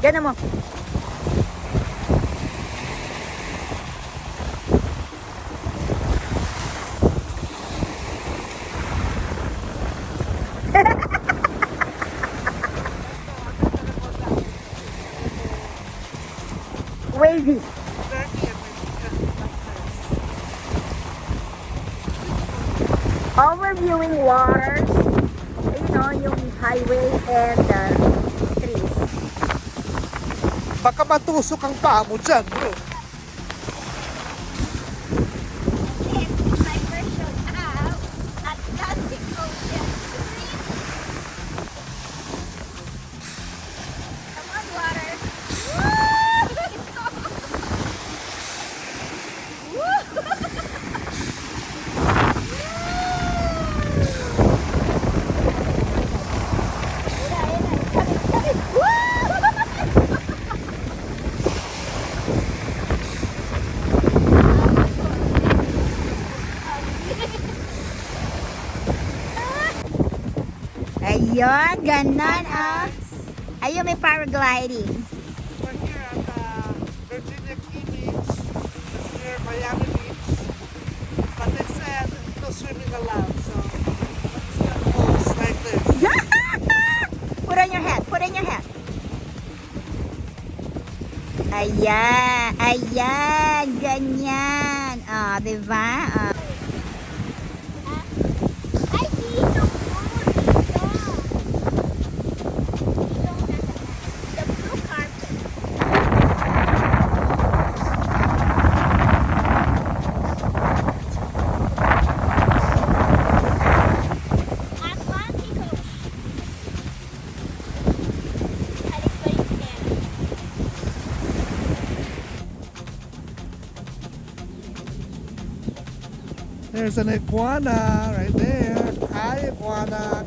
Yan mo. Wavy. Overviewing waters. You know, yung highway and trees. Baka matusok ang paa mo dyan, bro. It's my version of Atlantic Ocean. Come on, water. Ayun, ganon ah. Ayun, may paragliding. We're here at Virginia Key Beach. It's near Miami Beach. But they said no swimming allowed, so let's get close like this. Put on your hat, put on your hat. Ayan, ayan, ganyan. Ah, diba? Ah. I see the food. The blue carpet. Atlantic Ocean. There's an iguana right there. Hi, iguana.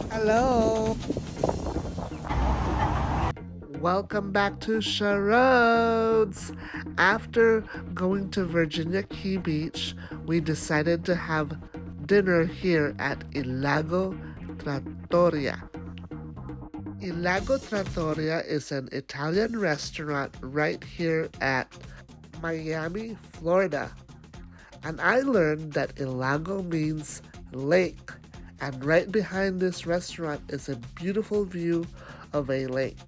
Hello. Welcome back to Sharroads. After going to Virginia Key Beach, we decided to have dinner here at Ilago Trattoria. Ilago Trattoria is an Italian restaurant right here at Miami, Florida. And I learned that Ilago means lake. And right behind this restaurant is a beautiful view of a lake.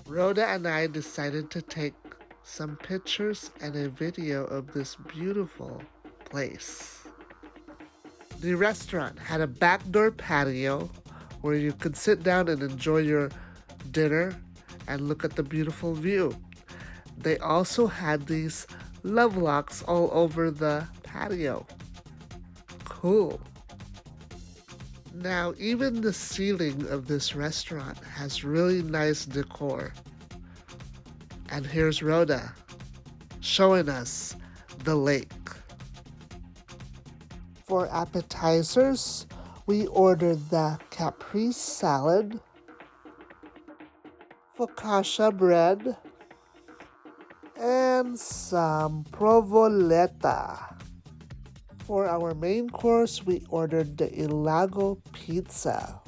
Rhoda and I decided to take some pictures and a video of this beautiful place. The restaurant had a backdoor patio where you could sit down and enjoy your dinner and look at the beautiful view. They also had these love locks all over the patio. Cool. Now, even the ceiling of this restaurant has really nice decor. And here's Rhoda showing us the lake. For appetizers, we ordered the caprese salad, focaccia bread, and some provoleta. For our main course, we ordered the Ilago pizza.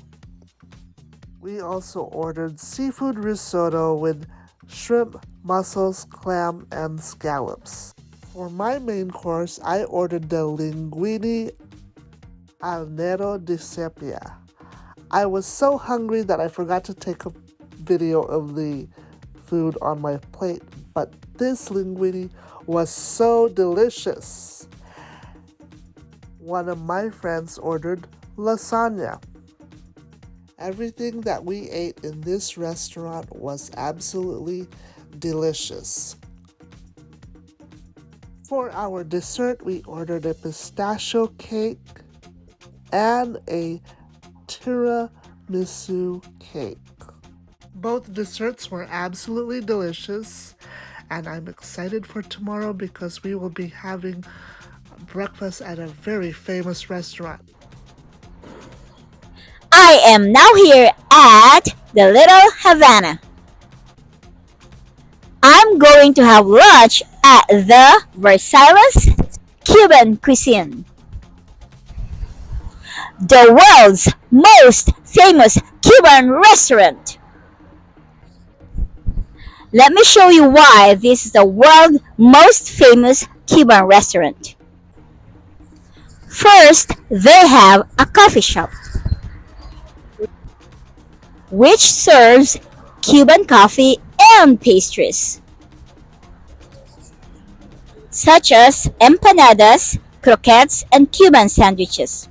We also ordered seafood risotto with shrimp, mussels, clam, and scallops. For my main course, I ordered the linguine al nero di sepia. I was so hungry that I forgot to take a video of the food on my plate, but this linguine was so delicious. One of my friends ordered lasagna. Everything that we ate in this restaurant was absolutely delicious. For our dessert, we ordered a pistachio cake and a tiramisu cake. Both desserts were absolutely delicious, and I'm excited for tomorrow because we will be having breakfast at a very famous restaurant. I am now here at the Little Havana. I'm going to have lunch at the Versailles Cuban Cuisine, the world's most famous Cuban restaurant. Let me show you why this is the world's most famous Cuban restaurant. First, they have a coffee shop which serves Cuban coffee and pastries, such as empanadas, croquettes, and Cuban sandwiches.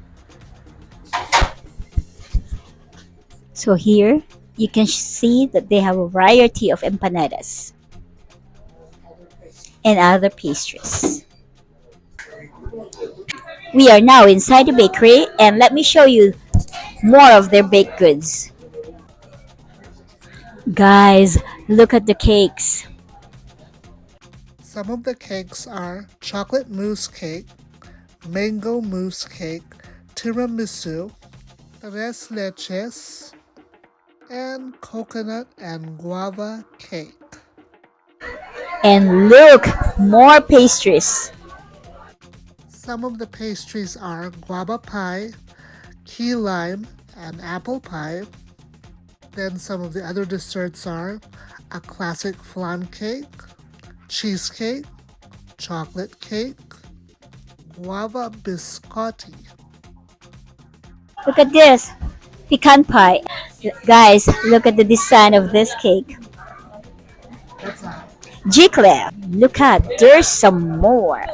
So here you can see that they have a variety of empanadas and other pastries. We are now inside the bakery and let me show you more of their baked goods. Guys, look at the cakes. Some of the cakes are chocolate mousse cake, mango mousse cake, tiramisu, tres leches, and coconut and guava cake. And look, more pastries. Some of the pastries are guava pie, key lime, and apple pie. Then some of the other desserts are a classic flan cake, cheesecake, chocolate cake, guava biscotti. Look at this, pecan pie. Guys, look at the design of this cake. Giclea, look at, there's some more.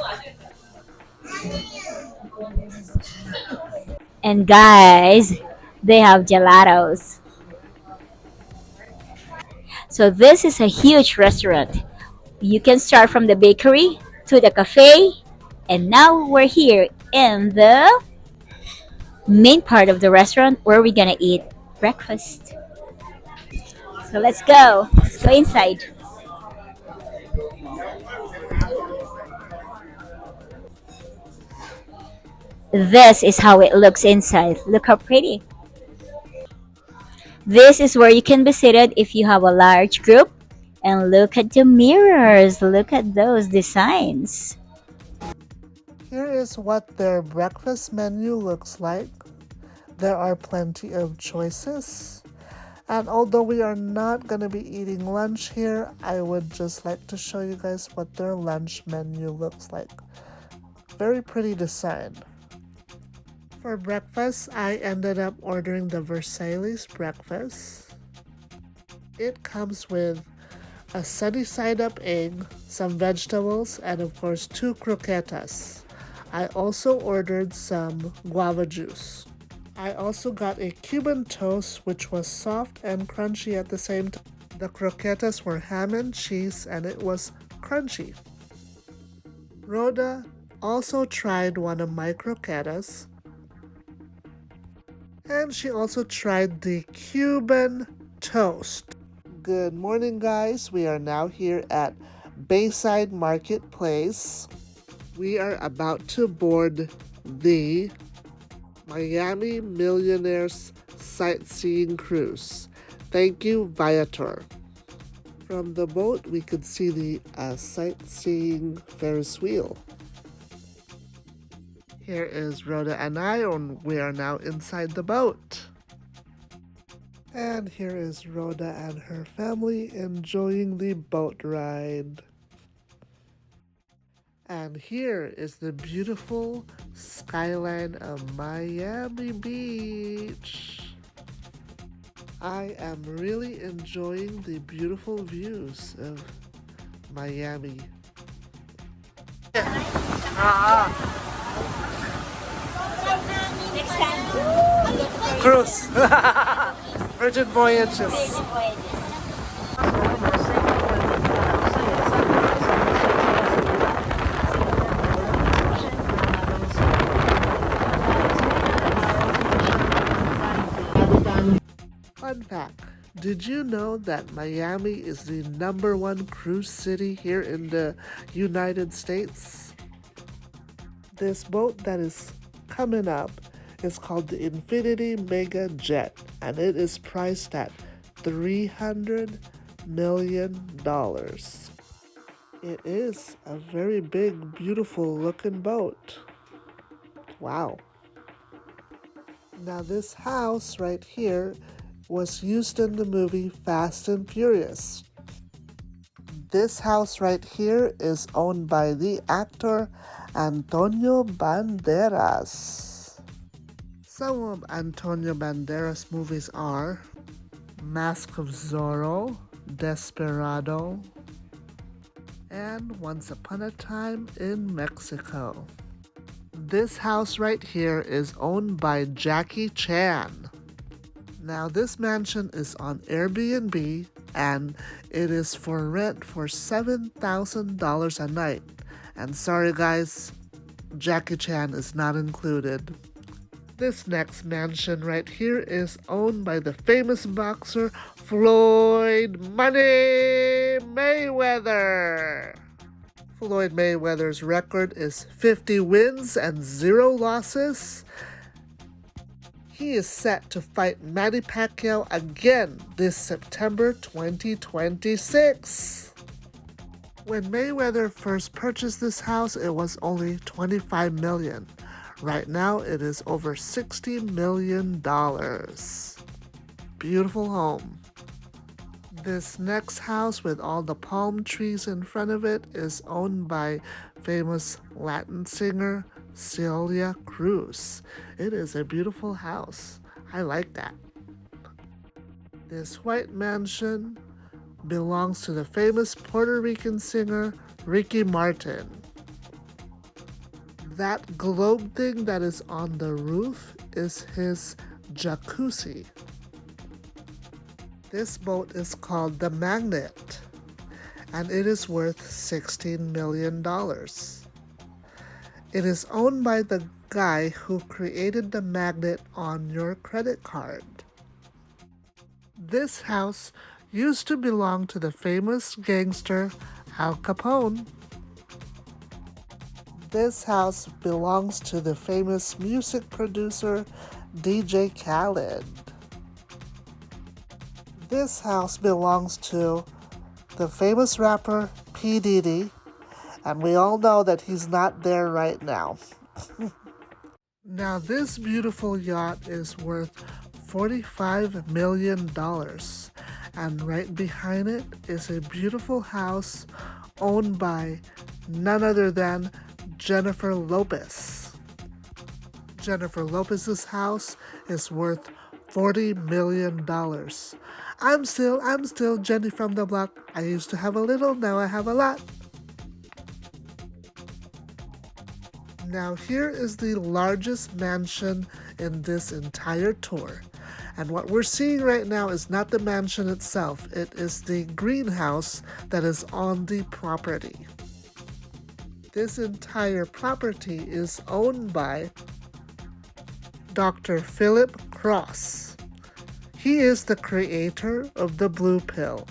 And guys, they have gelatos. So this is a huge restaurant. You can start from the bakery to the cafe, and now we're here in the main part of the restaurant where we're gonna eat breakfast. So let's go. Let's go inside. This is how it looks inside. Look how pretty. This is where you can be seated if you have a large group. And look at the mirrors. Look at those designs. Here is what their breakfast menu looks like. There are plenty of choices. And although we are not going to be eating lunch here, I would just like to show you guys what their lunch menu looks like. Very pretty design. For breakfast, I ended up ordering the Versailles breakfast. It comes with a sunny side up egg, some vegetables, and of course 2 croquetas. I also ordered some guava juice. I also got a Cuban toast which was soft and crunchy at the same time. The croquetas were ham and cheese and it was crunchy. Rhoda also tried one of my croquetas. And she also tried the Cuban toast. Good morning, guys. We are now here at Bayside Marketplace. We are about to board the Miami Millionaires Sightseeing Cruise. Thank you, Viator. From the boat, we could see the sightseeing Ferris wheel. Here is Rhoda and I, and we are now inside the boat. And here is Rhoda and her family enjoying the boat ride. And here is the beautiful skyline of Miami Beach. I am really enjoying the beautiful views of Miami. Cruise. Virgin Voyages. Fun fact, did you know that Miami is the #1 cruise city here in the United States? This boat that is coming up is called the Infinity Mega Jet, and it is priced at $300 million. It is a very big, beautiful looking boat. Wow. Now this house right here was used in the movie Fast and Furious. This house right here is owned by the actor Antonio Banderas. Some of Antonio Banderas' movies are Mask of Zorro, Desperado, and Once Upon a Time in Mexico. This house right here is owned by Jackie Chan. Now, this mansion is on Airbnb and it is for rent for $7,000 a night. And sorry guys, Jackie Chan is not included. This next mansion right here is owned by the famous boxer Floyd Money Mayweather. Floyd Mayweather's record is 50 wins and 0 losses. He is set to fight Manny Pacquiao again this September 2026. When Mayweather first purchased this house, it was only $25 million. Right now, it is over $60 million. Beautiful home. This next house with all the palm trees in front of it is owned by famous Latin singer Celia Cruz. It is a beautiful house. I like that. This white mansion belongs to the famous Puerto Rican singer Ricky Martin. That globe thing that is on the roof is his jacuzzi. This boat is called the Magnet, and it is worth $16 million. It is owned by the guy who created the magnet on your credit card. This house used to belong to the famous gangster Al Capone. This house belongs to the famous music producer DJ Khaled. This house belongs to the famous rapper P. Diddy, and we all know that he's not there right now. Now, this beautiful yacht is worth $45 million, and right behind it is a beautiful house owned by none other than Jennifer Lopez. Jennifer Lopez's house is worth $40 million. I'm still Jenny from the block. I used to have a little, now I have a lot. Now here is the largest mansion in this entire tour. And what we're seeing right now is not the mansion itself, it is the greenhouse that is on the property. This entire property is owned by Dr. Philip Cross. He is the creator of the blue pill.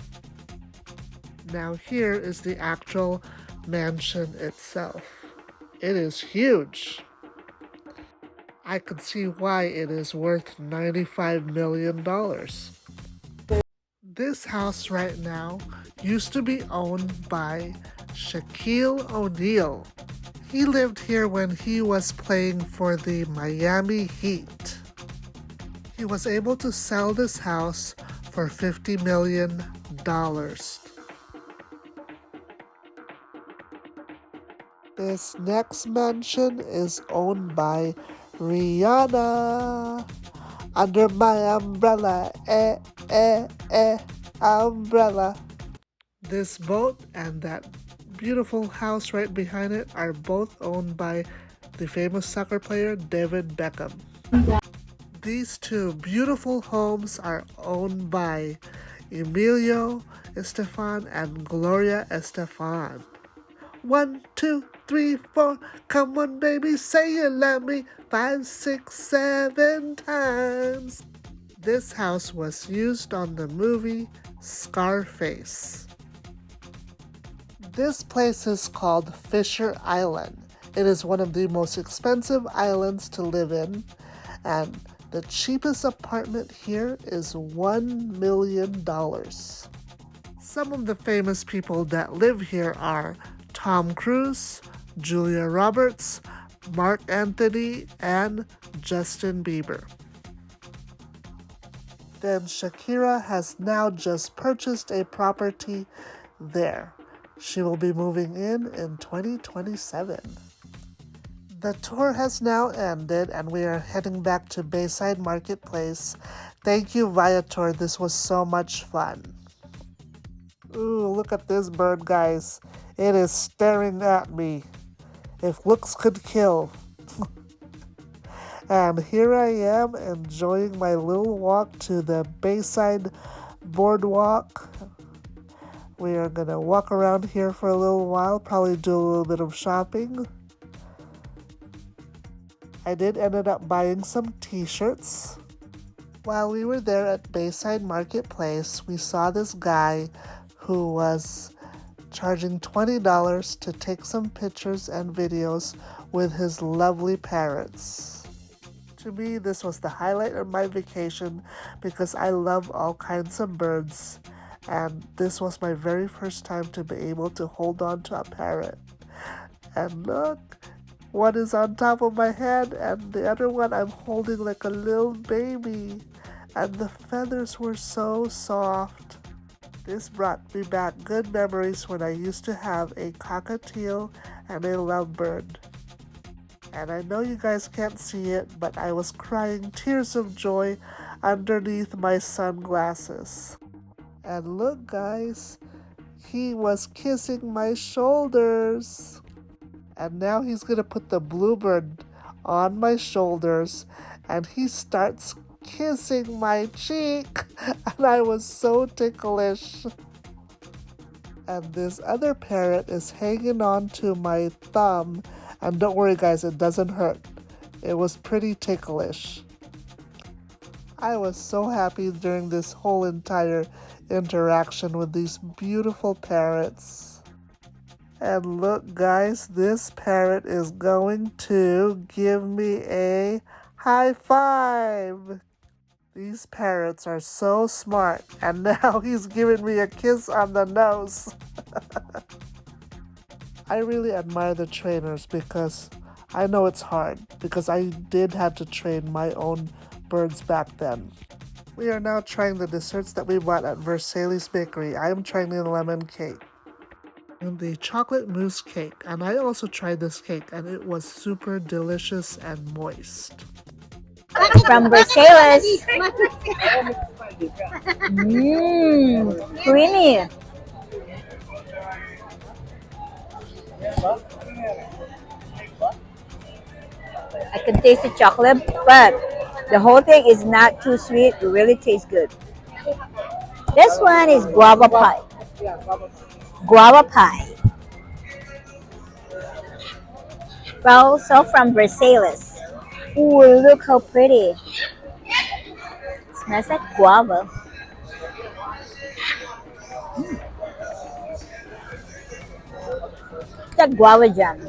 Now here is the actual mansion itself. It is huge. I can see why it is worth $95 million. This house right now used to be owned by Shaquille O'Neal. He lived here when he was playing for the Miami Heat. He was able to sell this house for $50 million. This next mansion is owned by Rihanna. Under my umbrella, umbrella. This boat and that beautiful house right behind it are both owned by the famous soccer player David Beckham. These two beautiful homes are owned by Emilio Estefan and Gloria Estefan. 1, 2, 3, 4, come on baby, say you love me 5, 6, 7 times. This house was used on the movie Scarface. This place is called Fisher Island. It is one of the most expensive islands to live in, and the cheapest apartment here is $1 million. Some of the famous people that live here are Tom Cruise, Julia Roberts, Mark Anthony, and Justin Bieber. Then Shakira has now just purchased a property there. She will be moving in 2027. The tour has now ended and we are heading back to Bayside Marketplace. Thank you, Viator. This was so much fun. Ooh, look at this bird, guys. It is staring at me. If looks could kill. And here I am enjoying my little walk to the Bayside Boardwalk. We are gonna walk around here for a little while, probably do a little bit of shopping. I did ended up buying some t-shirts. While we were there at Bayside Marketplace, we saw this guy who was charging $20 to take some pictures and videos with his lovely parrots. To me, this was the highlight of my vacation because I love all kinds of birds, and this was my very first time to be able to hold on to a parrot. And look, one is on top of my head, and the other one I'm holding like a little baby. And the feathers were so soft. This brought me back good memories when I used to have a cockatiel and a lovebird. And I know you guys can't see it, but I was crying tears of joy underneath my sunglasses. And look, guys, he was kissing my shoulders. And now he's gonna put the bluebird on my shoulders and he starts kissing my cheek. And I was so ticklish. And this other parrot is hanging on to my thumb. And don't worry, guys, it doesn't hurt. It was pretty ticklish. I was so happy during this whole entire interaction with these beautiful parrots. And look, guys, this parrot is going to give me a high five. These parrots are so smart, and now he's giving me a kiss on the nose. I really admire the trainers because I know it's hard because I did have to train my own birds back then. We are now trying the desserts that we bought at Versailles Bakery. I am trying the lemon cake and the chocolate mousse cake, and I also tried this cake and it was super delicious and moist. From Versailles. Creamy. I can taste the chocolate, but the whole thing is not too sweet. It really tastes good. This one is guava pie. Guava pie. Also from Versailles. Ooh, look how pretty. Smells like guava. It's like guava jam.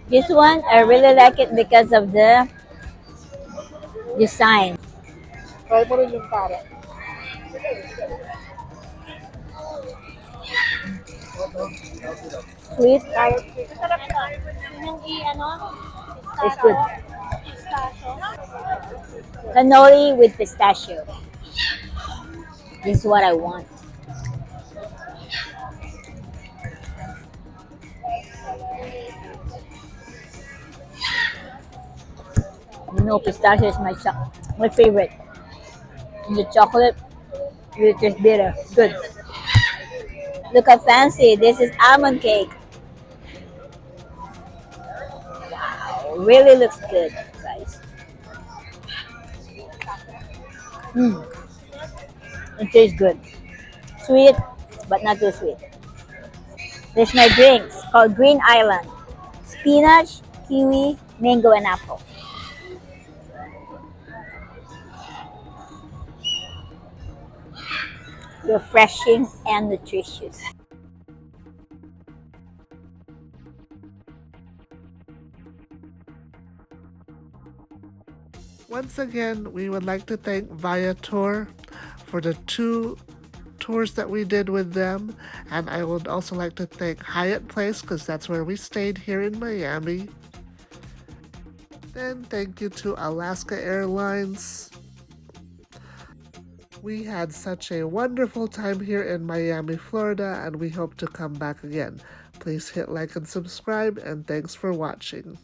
This one, I really like it because of the design. Try mo rin yung parrot. Sweet. It's good. Cannoli with pistachio. This is what I want. You know, pistachio is my favorite. And the chocolate, which is bitter. Good. Look how fancy. This is almond cake. Wow, really looks good, guys. It tastes good. Sweet, but not too sweet. This is my drinks called Green Island. Spinach, kiwi, mango, and apple. Refreshing and nutritious. Once again, we would like to thank Viator for the two tours that we did with them. And I would also like to thank Hyatt Place because that's where we stayed here in Miami. And thank you to Alaska Airlines. We had such a wonderful time here in Miami, Florida, and we hope to come back again. Please hit like and subscribe, and thanks for watching.